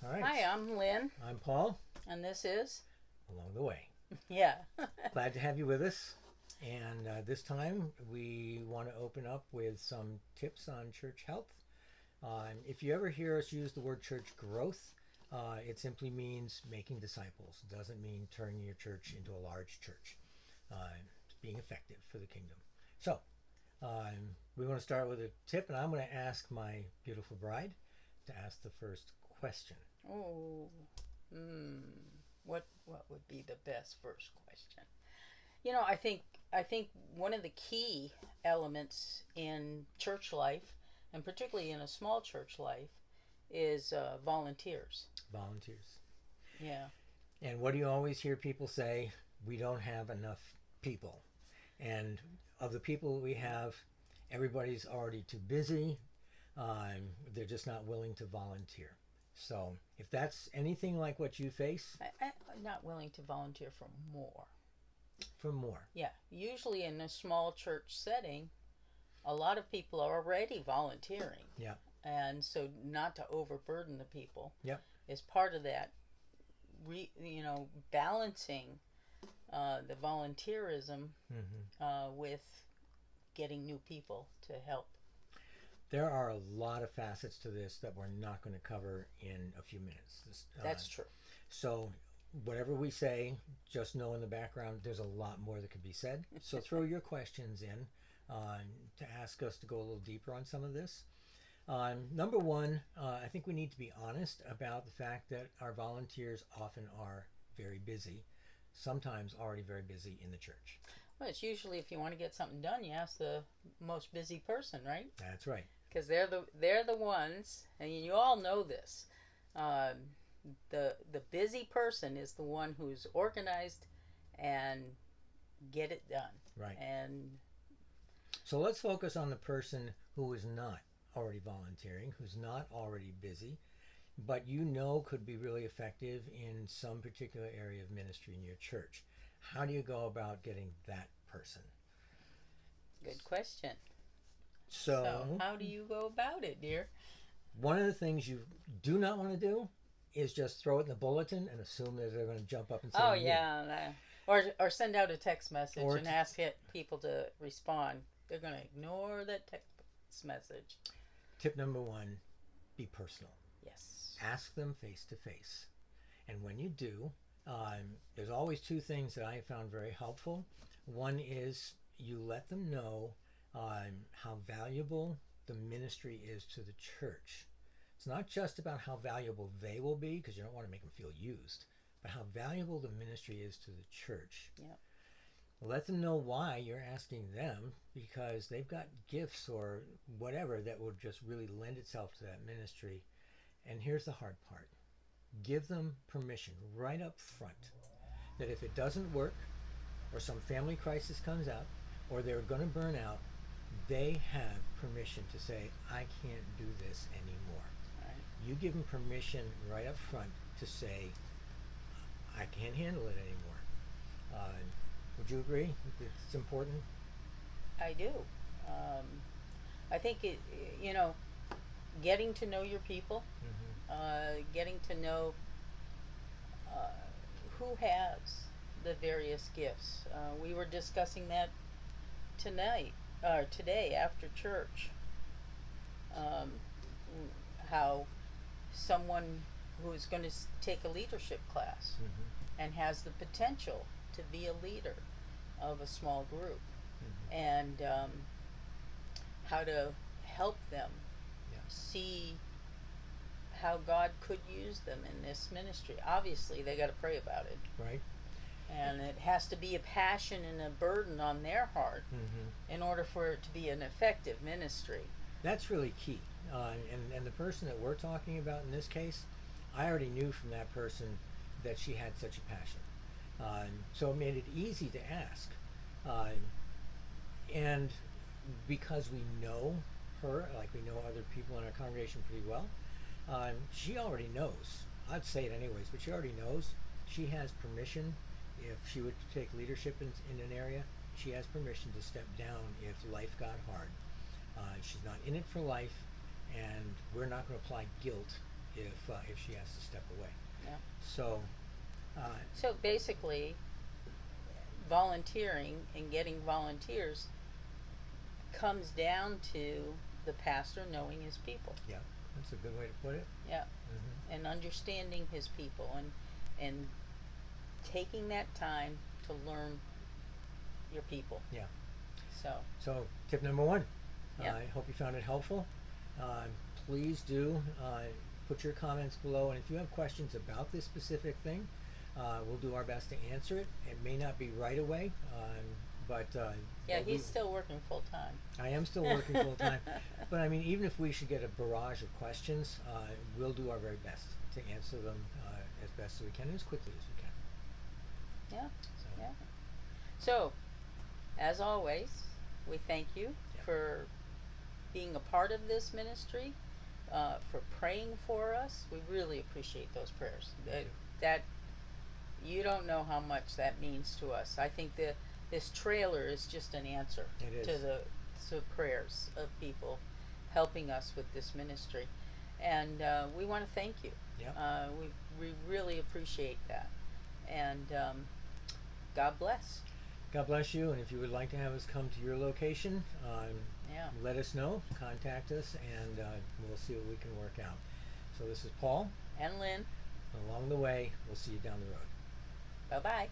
All right. Hi, I'm Lynn, I'm Paul, and this is along the way. yeah. Glad to have you with us. And this time we want to open up with some tips on church health. If you ever hear us use the word church growth, it simply means making disciples. It doesn't mean turning your church into a large church. It's being effective for the kingdom. So we want to start with a tip, and I'm going to ask my beautiful bride to ask the first question. Oh, what would be the best first question? I think one of the key elements in church life, and particularly in a small church life, is volunteers. Volunteers. Yeah, And what do you always hear people say? We don't have enough people. And of the people we have, everybody's already too busy. They're just not willing to volunteer. So if that's anything like what you face, I'm not willing to volunteer for more. for more. Yeah, usually in a small church setting, a lot of people are already volunteering. Yeah. And so not to overburden the people Yep. is part of that balancing the volunteerism with getting new people to help. There are a lot of facets to this that we're not going to cover in a few minutes. That's true. So whatever we say, just know in the background there's a lot more that could be said. So throw your questions in to ask us to go a little deeper on some of this. Number one, I think we need to be honest about the fact that our volunteers often are very busy, sometimes already very busy in the church. Well, it's usually if you want to get something done, you ask the most busy person, right? That's right. Because they're the ones, and you all know this. Um, the busy person is the one who's organized and get it done. Right. And So let's focus on the person who is not already volunteering, who's not already busy, but could be really effective in some particular area of ministry in your church. How do you go about getting that person? good question. So So how do you go about it, dear? one of the things you do not want to do is just throw it in the bulletin and assume that they're going to jump up and say, Oh "Me." yeah, or send out a text message Or and ask people to respond. They're going to ignore that text message. Tip number one, be personal. Yes. Ask them face to face. And when you do, there's always two things that I have found very helpful. One is you let them know how valuable the ministry is to the church. It's not just about how valuable they will be, because you don't want to make them feel used, but how valuable the ministry is to the church. Yep. Let them know why you're asking them, because they've got gifts or whatever that will just really lend itself to that ministry. And here's the hard part. Give them permission right up front that if it doesn't work, or some family crisis comes out, or they're going to burn out, they have permission to say, I can't do this anymore. Right. You give them permission right up front to say, I can't handle it anymore. Would you agree? It's important. I do. I think getting to know your people, getting to know who has the various gifts. We were discussing that today after church. How someone who's going to take a leadership class and has the potential to be a leader of a small group, and how to help them Yeah. see how God could use them in this ministry. Obviously, they got to pray about it, Right? and it has to be a passion and a burden on their heart in order for it to be an effective ministry. That's really key. And the person that we're talking about in this case, I already knew from that person that she had such a passion. So it made it easy to ask. And because we know her, like we know other people in our congregation pretty well, she already knows. I'd say it anyways, but she already knows she has permission. If she would take leadership in an area, she has permission to step down if life got hard. She's not in it for life, and we're not going to apply guilt if she has to step away. Yeah. So, So basically, volunteering and getting volunteers comes down to the pastor knowing his people. yeah, that's a good way to put it. Yeah. Mm-hmm. And understanding his people and taking that time to learn your people. Yeah. So Tip number one. Yeah. I hope you found it helpful. Please do put your comments below, and if you have questions about this specific thing, we'll do our best to answer it. It may not be right away, but yeah, but he's still working full time. I am still working full time, but I mean, even if we should get a barrage of questions, we'll do our very best to answer them as best as we can, as quickly as we can. Yeah. So, Yeah. So, as always, we thank you Yeah. for being a part of this ministry, for praying for us. We really appreciate those prayers. That you don't know how much that means to us. I think this trailer is just an answer It is. to the prayers of people helping us with this ministry, and we want to thank you. Yeah. We really appreciate that, and God bless. God bless you, and if you would like to have us come to your location, Yeah. let us know, contact us, and we'll see what we can work out. So this is Paul. And Lynn, Along the way, we'll see you down the road. bye bye.